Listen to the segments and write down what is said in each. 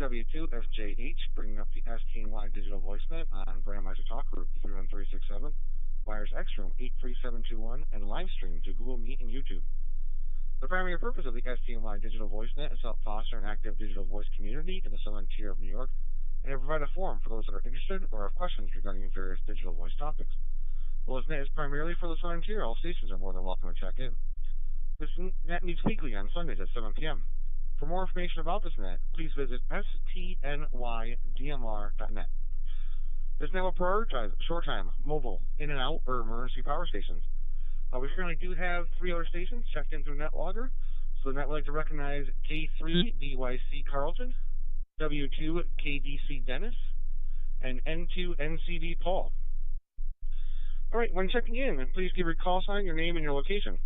W2FJH, bringing up the STNY digital voicemail on Brandmeister Talk Group 31367, Wires X Room 83721, and live stream to Google Meet and YouTube. The primary purpose of the STNY digital voicenet is to help foster an active digital voice community in the southern tier of New York and to provide a forum for those that are interested or have questions regarding various digital voice topics. The voicenet is primarily for the southern tier. All stations are more than welcome to check in. This net meets weekly on Sundays at 7 p.m. For more information about this net, please visit stnydmr.net. This net will prioritize short time, mobile, in and out, or emergency power stations. We currently do have 3 other stations checked in through NetLogger, so the net would like to recognize K3DYC Carlton, W2 KDC Dennis, and N2 NCD Paul. Alright, when checking in, please give your call sign, your name, and your location.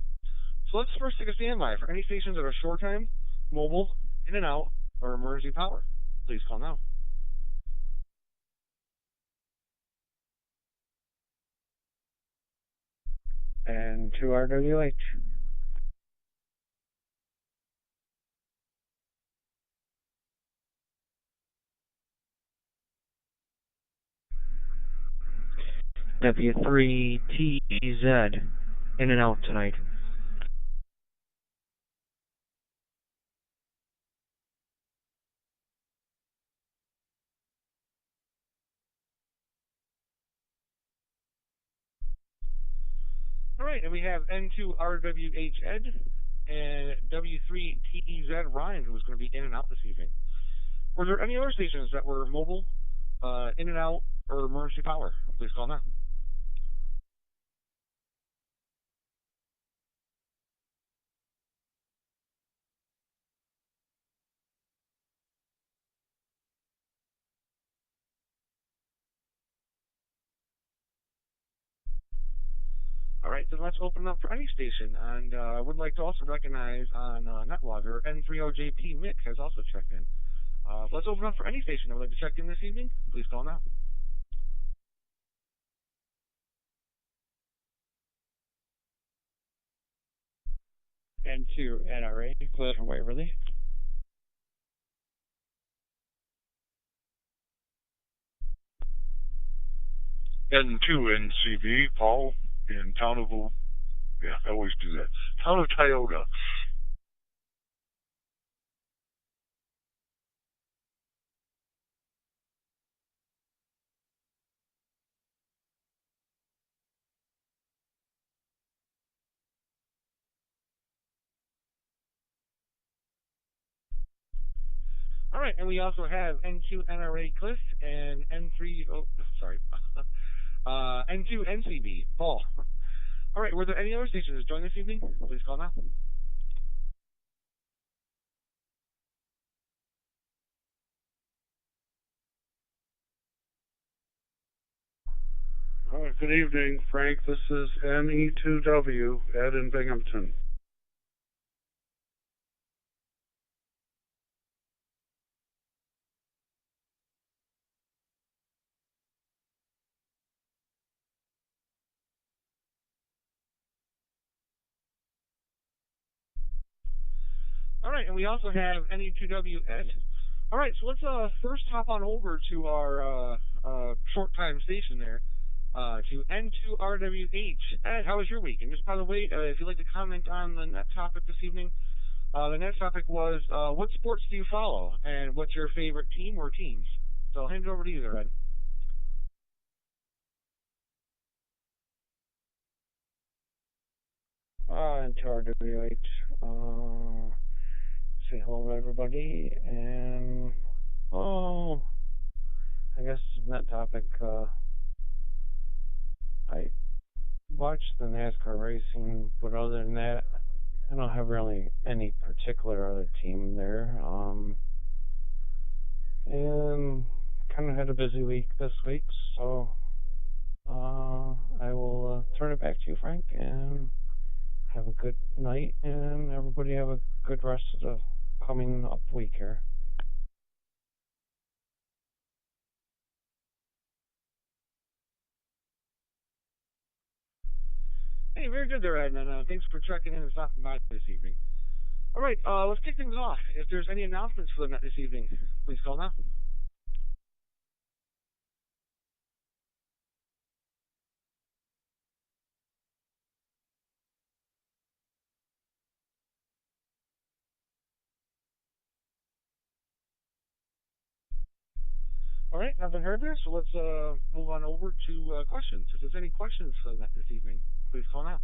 So let's first take a standby for any stations that are short time, mobile, in and out, or emergency power. Please call now. And to RWH. W3TEZ, in and out tonight. Alright, and we have N2RWH Ed and W3TEZ Ryan, who is going to be in and out this evening. Were there any other stations that were mobile, in and out, or emergency power? Please call now. Alright, then let's open up for any station. And I would like to also recognize on NetLogger, N30JP Mick has also checked in. Let's open up for any station that would like to check in this evening. Please call now. N2 NRA, Cliff and Waverly. N2 NCB, Paul, in town of, yeah, I always do that, town of Tioga. Alright, and we also have N2 NRA Cliff and N2 NCB, Paul. Alright, were there any other stations join this evening? Please call now. Good evening, Frank. This is NE2W, Ed in Binghamton. Alright, and we also have NE2W Ed. Alright, so let's first hop on over to our short time station there, to N2RWH. Ed, how was your week? And just by the way, if you'd like to comment on the net topic this evening, the next topic was, what sports do you follow, and what's your favorite team or teams? So I'll hand it over to you there, Ed. Into RWH. Say hello to everybody, and I guess on that topic, I watched the NASCAR racing, but other than that, I don't have really any particular other team there. And kind of had a busy week this week, so I will turn it back to you, Frank, and have a good night, and everybody have a good rest of the coming up week here. Hey, very good there, Ed, and thanks for checking in and stopping by this evening. All right, let's kick things off. If there's any announcements for the net this evening, please call now. All right, nothing heard there, so let's move on over to questions. If there's any questions for the net this evening, please call now.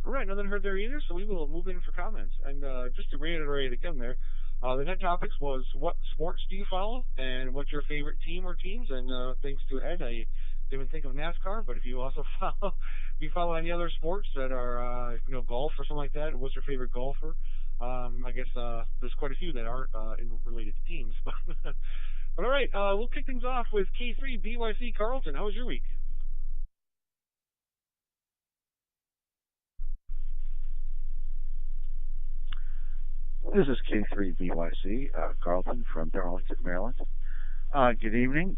All right, nothing heard there either, so we will move in for comments. And just to reiterate again there, the net topics was what sports do you follow and what's your favorite team or teams? And thanks to Ed, I didn't think of NASCAR, but if you also follow, if you follow any other sports that are, golf or something like that, what's your favorite golfer? I guess there's quite a few that aren't related to teams. But all right, we'll kick things off with K3 BYC Carlton. How was your week? This is K3BYC, Carlton from Darlington, Maryland. Good evening.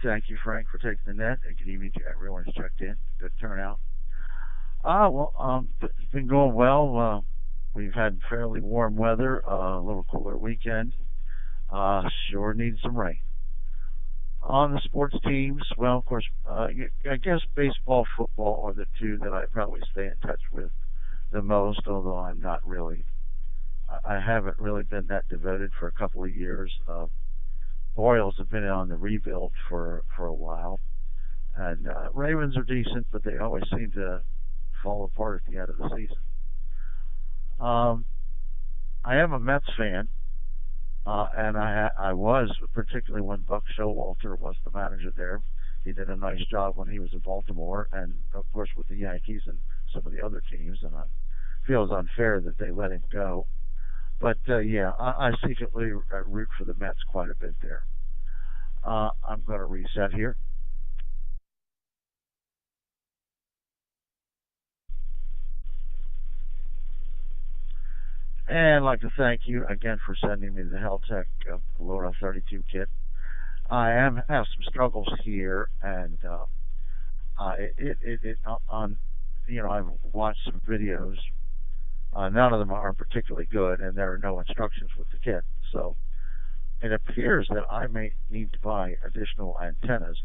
Thank you, Frank, for taking the net, and good evening to everyone who's checked in. Good turnout. It's been going well. We've had fairly warm weather, a little cooler weekend. Sure needs some rain. On the sports teams, well, of course, I guess baseball, football are the two that I probably stay in touch with the most, although I'm not really. I haven't really been that devoted for a couple of years. Orioles have been on the rebuild for a while, and Ravens are decent, but they always seem to fall apart at the end of the season. I am a Mets fan, and I was, particularly when Buck Showalter was the manager there. He did a nice job when he was in Baltimore, and of course with the Yankees and some of the other teams. And I feel it's unfair that they let him go. But I secretly root for the Mets quite a bit there. I'm going to reset here. And I'd like to thank you again for sending me the Heltec Lora 32 kit. I have some struggles here, and I've watched some videos. None of them are particularly good, and there are no instructions with the kit. So it appears that I may need to buy additional antennas.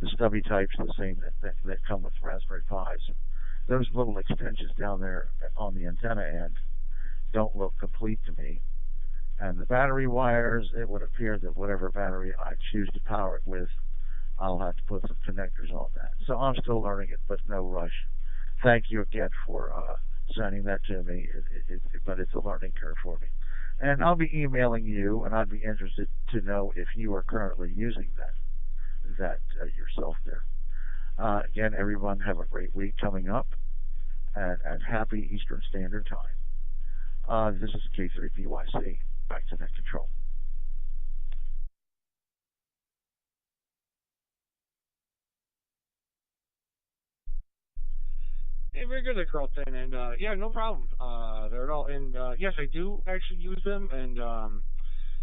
The stubby types, the same that come with Raspberry Pis. Those little extensions down there on the antenna end don't look complete to me. And the battery wires, it would appear that whatever battery I choose to power it with, I'll have to put some connectors on that. So I'm still learning it, but no rush. Thank you again for sending that to me, but it's a learning curve for me. And I'll be emailing you, and I'd be interested to know if you are currently using that yourself there. Again, everyone have a great week coming up, and happy Eastern Standard Time. This is K3PYC. Back to net control. Hey, very good there, Carlton. And yeah, no problem. They're at all. And yes, I do actually use them. And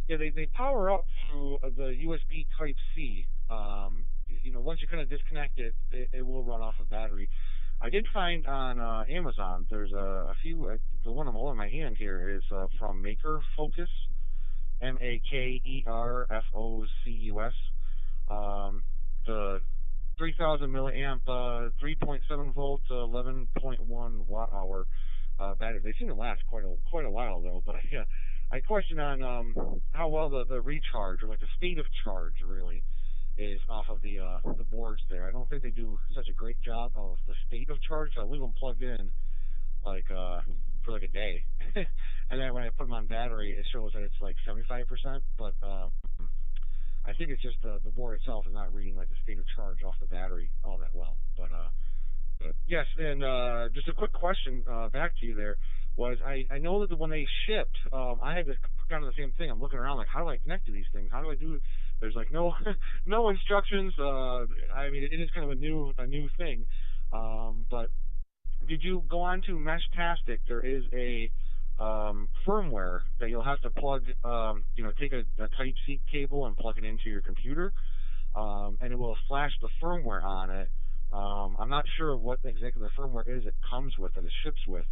yeah, they power up through the USB Type C. Once you kind of disconnect it, it will run off of battery. I did find on Amazon there's a few. The one I'm holding in my hand here is from Maker Focus, MAKERFOCUS. The 3,000 milliamp, 3.7 volt, 11.1 watt hour battery. They seem to last quite a while though. But I question on how well the recharge or like the state of charge really is off of the boards there. I don't think they do such a great job of the state of charge. So I leave them plugged in like for like a day, and then when I put them on battery, it shows that it's like 75%. But I think it's just the board itself is not reading like the state of charge off the battery all that well. But yes, and just a quick question back to you there was I know that when they shipped, I had this kind of the same thing. I'm looking around like, how do I connect to these things? How do I do? There's like no no instructions. I mean, it is kind of a new thing, but did you go on to Meshtastic? There is a firmware that you'll have to plug, take a Type C cable and plug it into your computer, and it will flash the firmware on it. I'm not sure of what exactly the firmware is it comes with, that it ships with.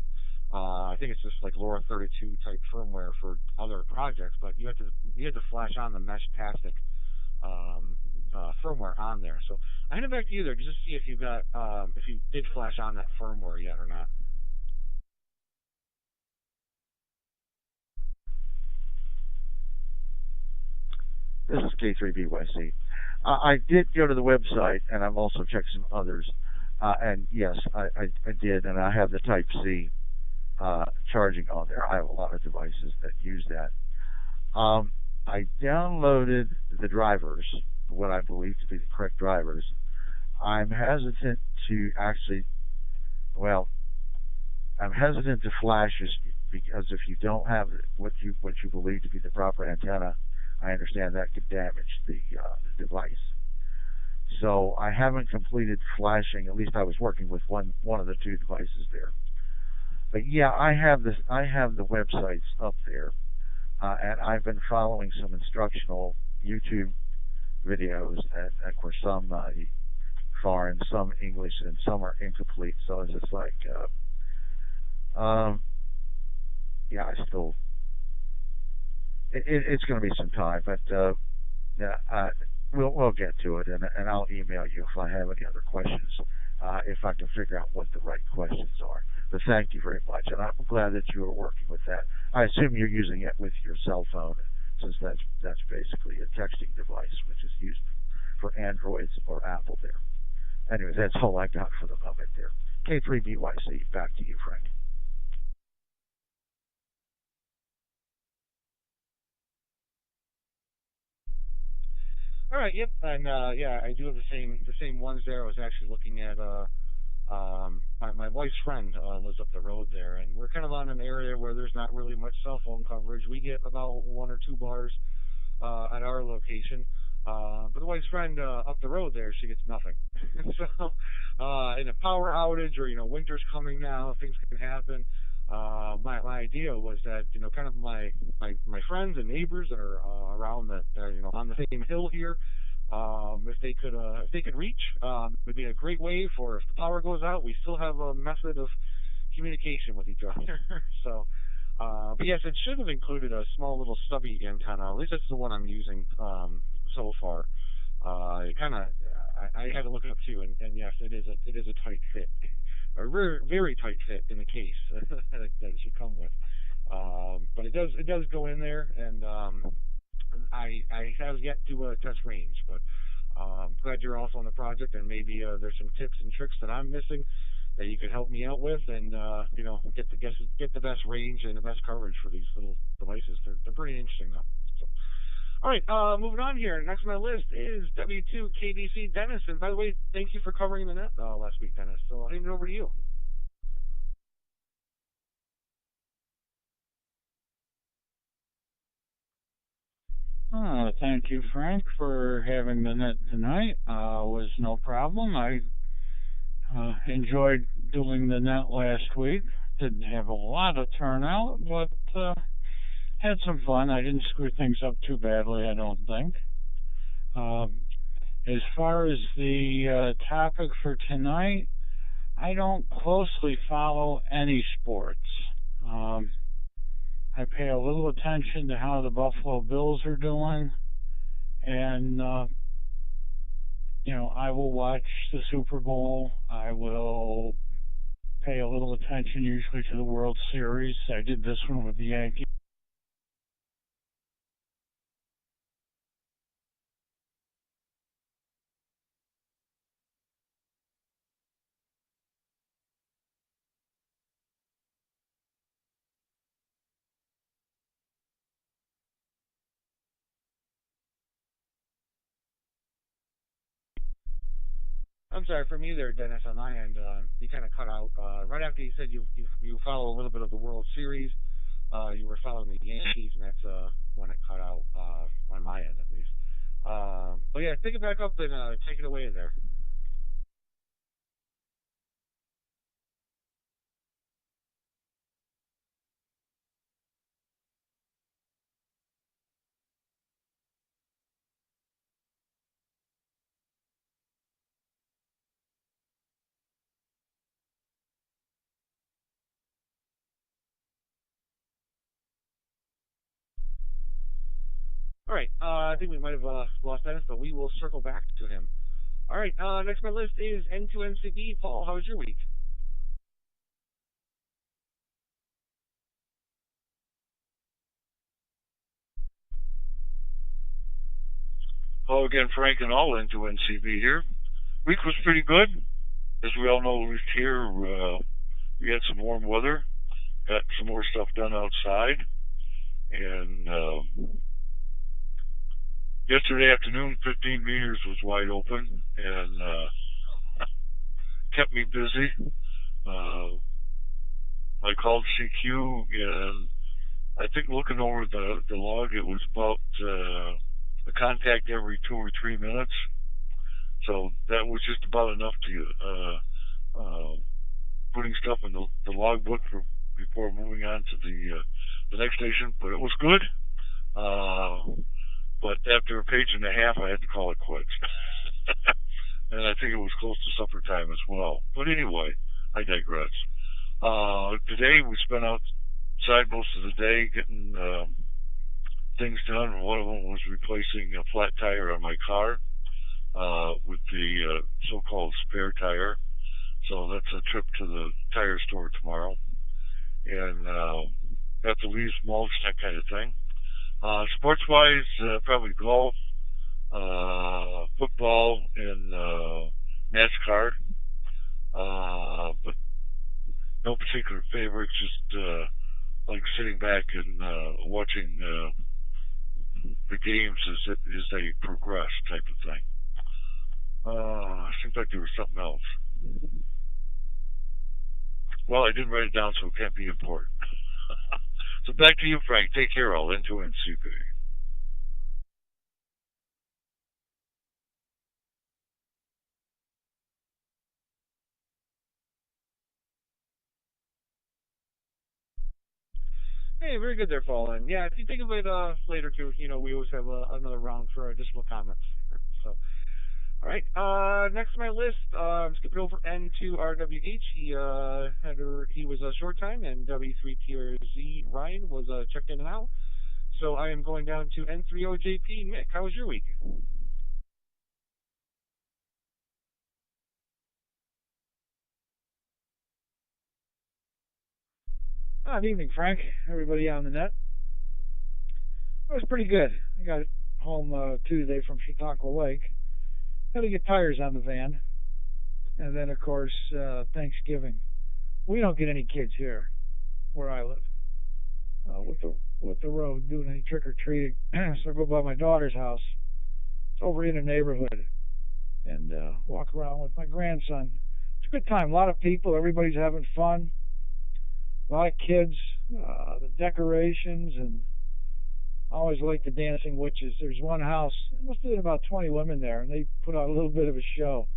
I think it's just like LoRa 32 type firmware for other projects, but you have to flash on the Meshtastic firmware on there. So I hand it back to you there just to see if if you did flash on that firmware yet or not. This is K3BYC. I did go to the website, and I've also checked some others. And yes, I did, and I have the Type C charging on there. I have a lot of devices that use that. I downloaded the drivers, what I believe to be the correct drivers. I'm hesitant to actually, well, I'm hesitant to flash this because if you don't have what you believe to be the proper antenna, I understand that could damage the device. So I haven't completed flashing. At least I was working with one of the two devices there. But yeah, I have the websites up there, and I've been following some instructional YouTube videos, and of course some foreign, some English, and some are incomplete. So it's just like, yeah, it's going to be some time, but yeah, we'll get to it, and I'll email you if I have any other questions, if I can figure out what the right questions are. But thank you very much, and I'm glad that you are working with that. I assume you're using it with your cell phone, since that's basically a texting device, which is used for Androids or Apple there. Anyways, that's all I got for the moment there. K3BYC, back to you, Frank. All right, yep, and yeah, I do have the same ones there. I was actually looking at my wife's friend lives up the road there, and we're kind of on an area where there's not really much cell phone coverage. We get about 1 or 2 bars at our location, but the wife's friend up the road there, she gets nothing. So, in a power outage or winter's coming now, things can happen. My idea was that kind of my friends and neighbors that are around the on the same hill here, if they could reach, it would be a great way for if the power goes out, we still have a method of communication with each other. So, but yes, it should have included a small little stubby antenna. At least that's the one I'm using so far. It kind of I had to look it up too, and yes, it is a tight fit, a very very tight fit in the case that it should come with. But it does go in there, and I have yet to test range, but glad you're also on the project, and maybe there's some tips and tricks that I'm missing that you could help me out with, and get the best range and the best coverage for these little devices. They're pretty interesting though. So, all right, moving on here. Next on my list is W2KDC Dennis, and by the way, thank you for covering the net last week, Dennis. So I'll hand it over to you. Thank you, Frank, for having the net tonight. Was no problem. I enjoyed doing the net last week. Didn't have a lot of turnout, but had some fun. I didn't screw things up too badly, I don't think. As far as the topic for tonight, I don't closely follow any sports. I pay a little attention to how the Buffalo Bills are doing, and I will watch the Super Bowl. I will pay a little attention usually to the World Series. I did this one with the Yankees. I'm sorry, for me there, Dennis, on my end, you kind of cut out right after you said you follow a little bit of the World Series. You were following the Yankees, and that's when it cut out on my end, at least. But yeah, pick it back up and take it away there. All right. I think we might have lost Dennis, but we will circle back to him. All right. Next on my list is N2NCB. Paul, how was your week? Hello again, Frank and all into NCB here. Week was pretty good. As we all know, at least here, we had some warm weather, got some more stuff done outside, and yesterday afternoon, 15 meters was wide open and kept me busy. Uh, I called CQ, and I think looking over the log, it was about a contact every 2 or 3 minutes. So that was just about enough to putting stuff in the logbook before moving on to the next station. But it was good. But after a page and a half, I had to call it quits. And I think it was close to supper time as well. But anyway, I digress. Today we spent outside most of the day getting things done. One of them was replacing a flat tire on my car with the so-called spare tire. So that's a trip to the tire store tomorrow. And got the leaves mulch, that kind of thing. Sports-wise, probably golf, football, and NASCAR. But no particular favorite, just like sitting back and watching the games as they progress, type of thing. Seems like there was something else. Well, I didn't write it down, so it can't be important. So back to you, Frank. Take care, all into NCP. Hey, very good there, Paul. And yeah, if you think of it later too, we always have another round for additional comments. So, all right. Next on my list, I'm skipping over N to RWH. He was a short time, and W3TRZ Ryan was checked in and out. So I am going down to N30JP. Mick, how was your week? Good evening, Frank. Everybody on the net. It was pretty good. I got home Tuesday from Chautauqua Lake. Had to get tires on the van, and then of course Thanksgiving. We don't get any kids here where I live with the road doing any trick or treating. So I go by my daughter's house. It's over in the neighborhood, and walk around with my grandson. It's a good time. A lot of people. Everybody's having fun. A lot of kids. The decorations, and I always like the dancing witches. There's one house. There must have been about 20 women there, and they put on a little bit of a show.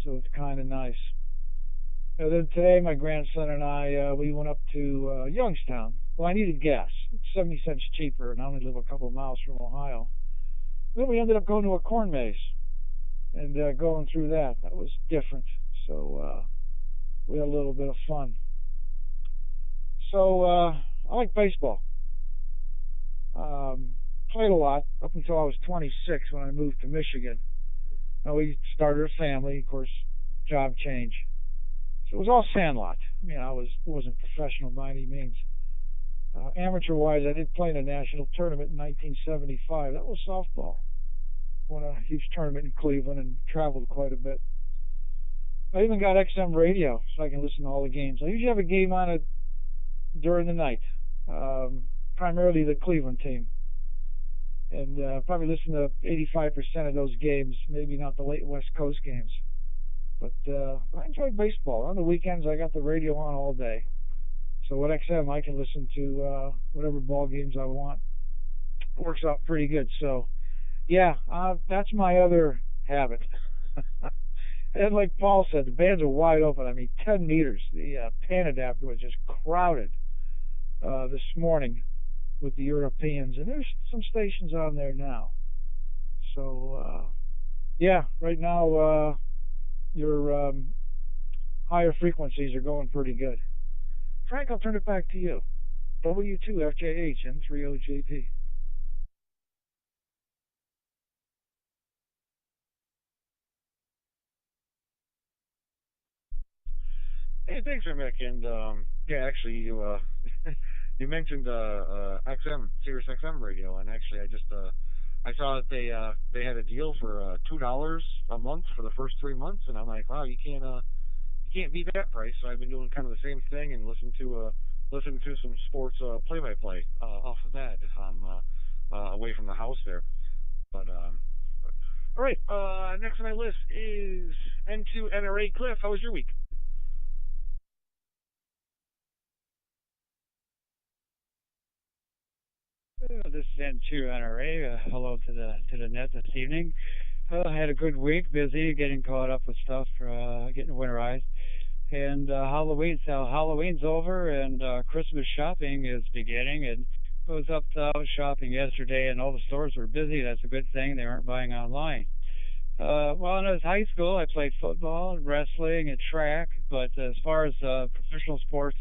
So it's kind of nice. And then today, my grandson and I, we went up to Youngstown. Well, I needed gas. It's 70 cents cheaper, and I only live a couple of miles from Ohio. Then we ended up going to a corn maze and going through that. That was different. So we had a little bit of fun. So I like baseball. Played a lot up until I was 26 when I moved to Michigan. Now we started a family, of course, job change. So it was all sandlot. I mean, I wasn't professional by any means. Amateur-wise, I did play in a national tournament in 1975. That was softball. Won a huge tournament in Cleveland and traveled quite a bit. I even got XM radio so I can listen to all the games. I usually have a game on it during the night, primarily the Cleveland team. And probably listen to 85% of those games, maybe not the late West Coast games. But I enjoy baseball. On the weekends, I got the radio on all day. So with XM, I can listen to whatever ball games I want. It works out pretty good. So, yeah, that's my other habit. And like Paul said, the bands are wide open. I mean, 10 meters. The pan adapter was just crowded this morning with the Europeans. And there's some stations on there now. So, yeah, right now your higher frequencies are going pretty good. Frank, I'll turn it back to you. W2FJH and 30JP. Hey, thanks, Mick. And yeah, actually, you you mentioned XM, Sirius XM radio, and actually, I saw that they had a deal for $2 a month for the first 3 months, and I'm like, wow, you can't beat that price. So I've been doing kind of the same thing and listen to some sports play by play off of that if I'm away from the house there. But all right, next on my list is N2NRA. Cliff, how was your week? This is N2NRA. Hello to the net this evening. I had a good week, busy getting caught up with stuff, getting winterized. And Halloween's over, and Christmas shopping is beginning. And I was out shopping yesterday, and all the stores were busy. That's a good thing. They aren't buying online. Well, when I was high school, I played football, and wrestling, and track. But as far as professional sports,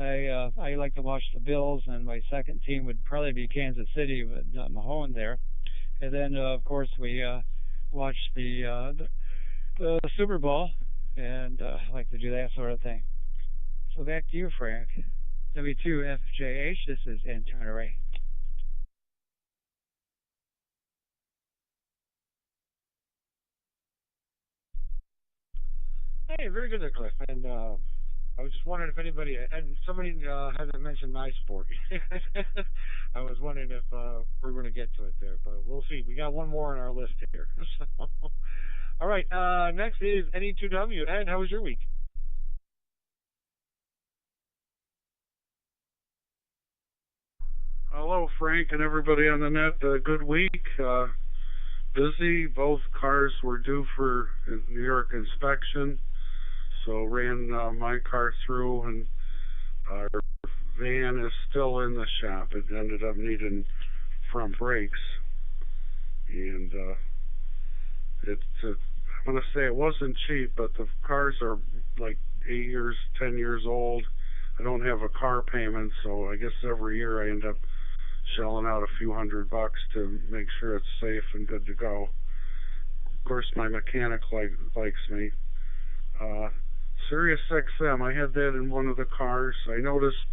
I like to watch the Bills, and my second team would probably be Kansas City, but not Mahone there. And then, of course, we watched the Super Bowl, and I like to do that sort of thing. So back to you, Frank. W2FJH, this is Antonio Ray. Hey, very good there, Cliff. And I was just wondering if anybody and somebody hasn't mentioned my sport. I was wondering if we're going to get to it there, but we'll see. We got one more on our list here. So, all right. Next is NE2W. Ed, how was your week? Hello, Frank, and everybody on the net. Good week. Busy. Both cars were due for New York inspection, so ran my car through, and our van is still in the shop. It ended up needing front brakes, and I'm gonna say it wasn't cheap, but the cars are like 8 years, 10 years old. I don't have a car payment, so I guess every year I end up shelling out a few $100 to make sure it's safe and good to go. Of course, my mechanic likes me. Uh, Sirius XM, I had that in one of the cars. I noticed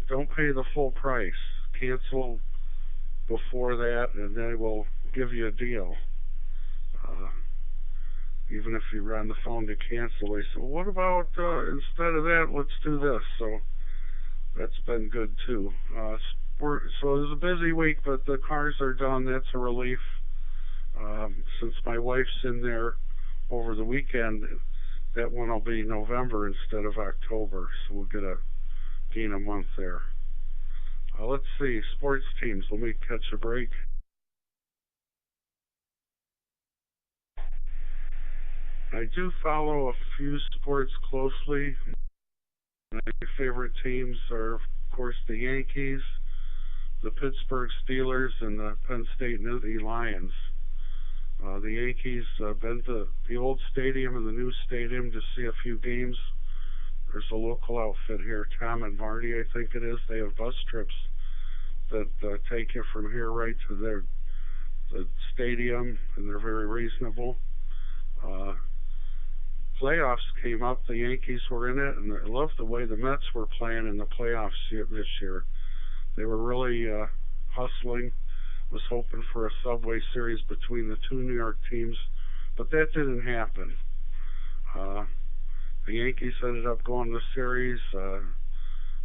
don't pay the full price. Cancel before that, and they will give you a deal. Uh, Even if you're on the phone to cancel, they say, well, what about instead of that, let's do this. So that's been good too. So it was a busy week, but the cars are done. That's a relief. Since my wife's in there over the weekend, that one will be November instead of October, so we'll gain a month there. Let's see, sports teams. Let me catch a break. I do follow a few sports closely. My favorite teams are, of course, the Yankees, the Pittsburgh Steelers, and the Penn State Nittany Lions. The Yankees been to the old stadium and the new stadium to see a few games. There's a local outfit here, Tom and Marty, I think it is. They have bus trips that take you from here right to the stadium, and they're very reasonable. Playoffs came up. The Yankees were in it, and I love the way the Mets were playing in the playoffs this year. They were really hustling. Was hoping for a Subway Series between the two New York teams, but that didn't happen. The Yankees ended up going to the series.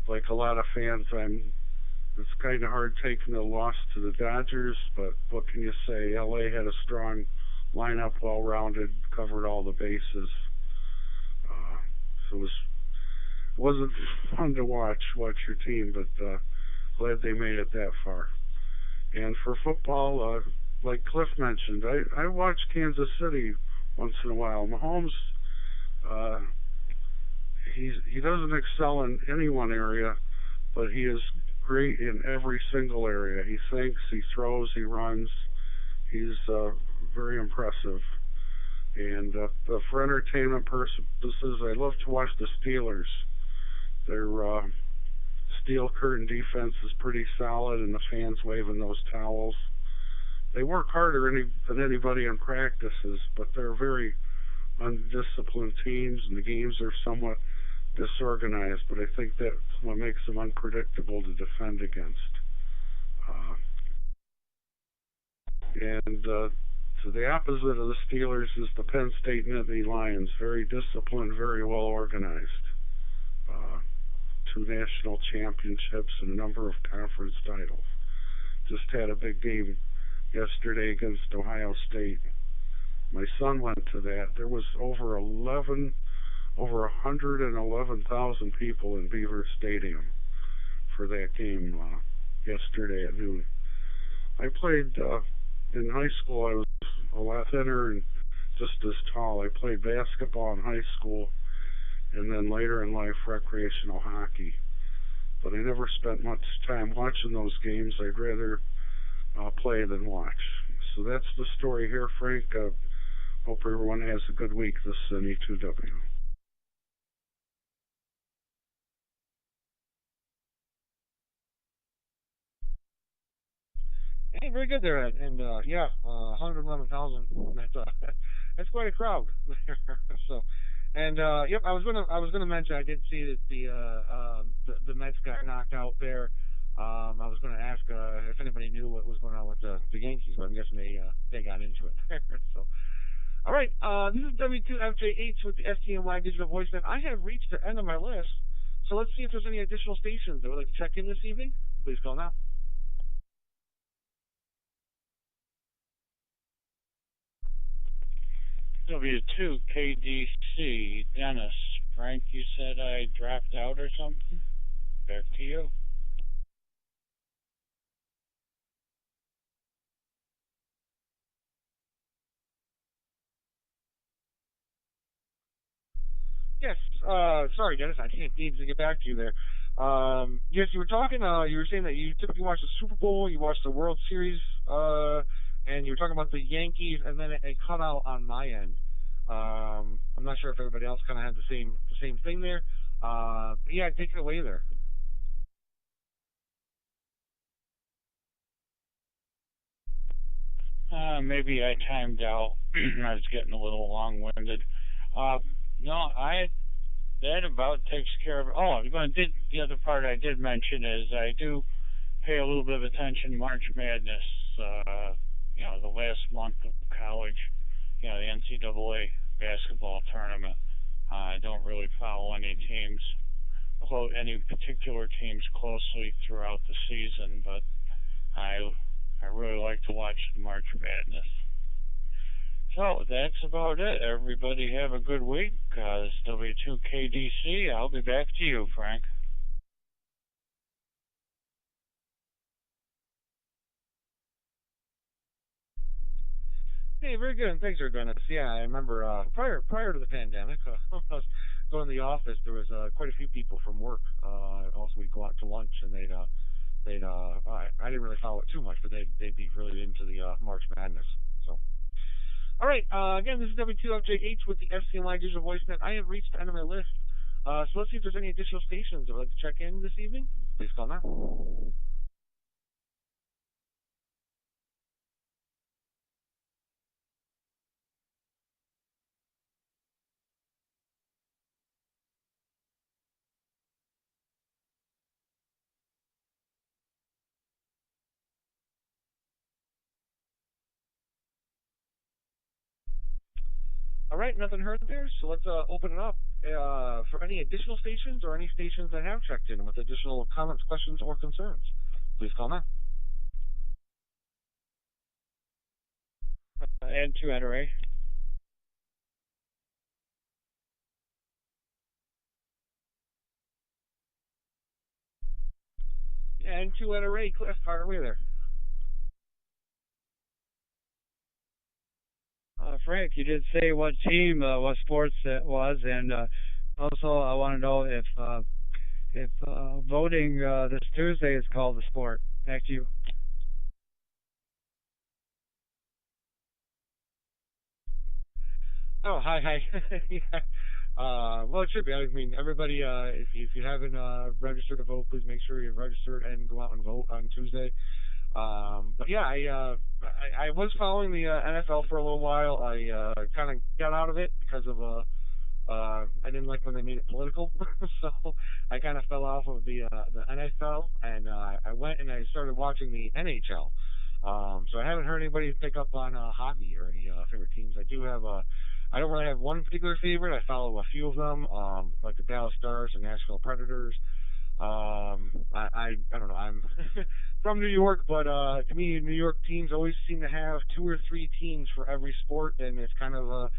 Like a lot of fans, it's kind of hard taking the loss to the Dodgers, but what can you say? LA had a strong lineup, well-rounded, covered all the bases. So it wasn't fun to watch your team, but glad they made it that far. And for football, like Cliff mentioned, I watch Kansas City once in a while. Mahomes, he doesn't excel in any one area, but he is great in every single area. He thinks, he throws, he runs. He's very impressive. And for entertainment purposes, I love to watch the Steelers. Their steel curtain defense is pretty solid, and the fans waving those towels. They work harder than anybody in practices, but they're very undisciplined teams, and the games are somewhat disorganized. But I think that's what makes them unpredictable to defend against. Uh, and to the opposite of the Steelers is the Penn State Nittany Lions. Very disciplined, very well organized. Uh, two national championships and a number of conference titles. Just had a big game yesterday against Ohio State. My son went to that. There was over 111,000 people in Beaver Stadium for that game yesterday at noon. I played in high school. I was a lot thinner and just as tall. I played basketball in high school, and then later in life recreational hockey. But I never spent much time watching those games. I'd rather play than watch. So that's the story here, Frank. Hope everyone has a good week. This is NE2W. Hey, very good there, Ed. And yeah, 111,000. That's that's quite a crowd there. So, and yep, I was gonna mention I did see that the Mets got knocked out there. I was gonna ask if anybody knew what was going on with the Yankees, but I'm guessing they got into it there. So, all right, this is W2FJ8 with the STNY digital voicemail. I have reached the end of my list, so let's see if there's any additional stations that would like to check in this evening. Please call now. W2KDC, Dennis. Frank, you said I dropped out or something? Back to you. Yes. Sorry, Dennis. I didn't need to get back to you there. Yes, you were talking. You were saying that you typically watch the Super Bowl, you watch the World Series, and you were talking about the Yankees, and then it cut out on my end. I'm not sure if everybody else kind of had the same thing there. But yeah, take it away there. Maybe I timed out. I was getting a little long-winded. Uh, no, that about takes care of. Oh, the other part I did mention is I do pay a little bit of attention to March Madness. The last month of college, the NCAA basketball tournament. I don't really follow any particular teams closely throughout the season, but I really like to watch the March Madness. So that's about it. Everybody have a good week. It's W2KDC. I'll be back to you, Frank. Hey, very good, and thanks for doing this. Yeah, I remember prior to the pandemic, when I was going to the office, there was quite a few people from work. Also, we'd go out to lunch, and I didn't really follow it too much, but they'd be really into the March Madness. So, all right, again, this is W2FJH with the SCNY Digital Voice Net. I have reached the end of my list. So let's see if there's any additional stations that would like to check in this evening. Please call now. All right, nothing heard there, so let's open it up for any additional stations or any stations that have checked in with additional comments, questions, or concerns. Please call now. And to NRA. And to NRA, Cliff, fire away there. Frank, you did say what team, what sports it was, and also I want to know if voting this Tuesday is called a sport. Back to you. Oh, hi. Yeah. Well, it should be. I mean, everybody, if you haven't registered to vote, please make sure you've registered and go out and vote on Tuesday. But yeah, I was following the NFL for a little while. I kind of got out of it because of I didn't like when they made it political, so I kind of fell off of the NFL, and I went and I started watching the NHL. So I haven't heard anybody pick up on hockey or any favorite teams. I don't really have one particular favorite. I follow a few of them, like the Dallas Stars and Nashville Predators. I don't know. I'm from New York, but to me, New York teams always seem to have two or three teams for every sport, and it's kind of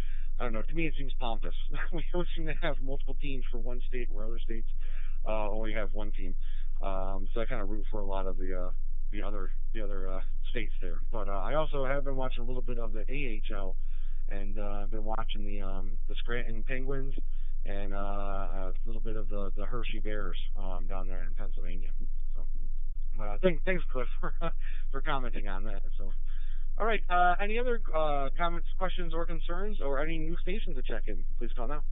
I don't know. To me, it seems pompous. We don't seem to have multiple teams for one state, where other states only have one team. So I kind of root for a lot of the other states there. But I also have been watching a little bit of the AHL, and I've been watching the Scranton Penguins and a little bit of the Hershey Bears down there in Pennsylvania. So, thanks, Cliff, for commenting on that. So, all right. Any other comments, questions, or concerns, or any new stations to check in? Please call now.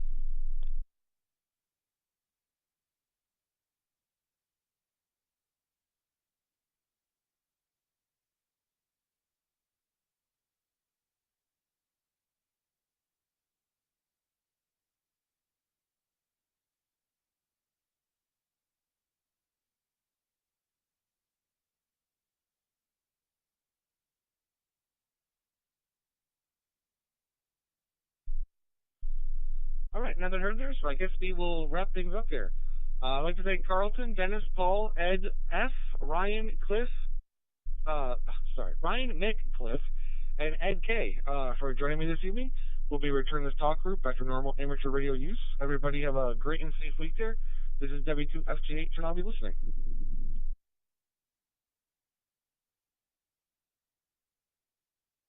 All right. Now that I heard this, I guess we will wrap things up here. I'd like to thank Carlton, Dennis, Paul, Ed, F, Ryan, Cliff, uh, Ryan, Nick, Cliff, and Ed K. For joining me this evening. We'll be returning this talk group back to normal amateur radio use. Everybody have a great and safe week there. This is W2FG8, and I'll be listening.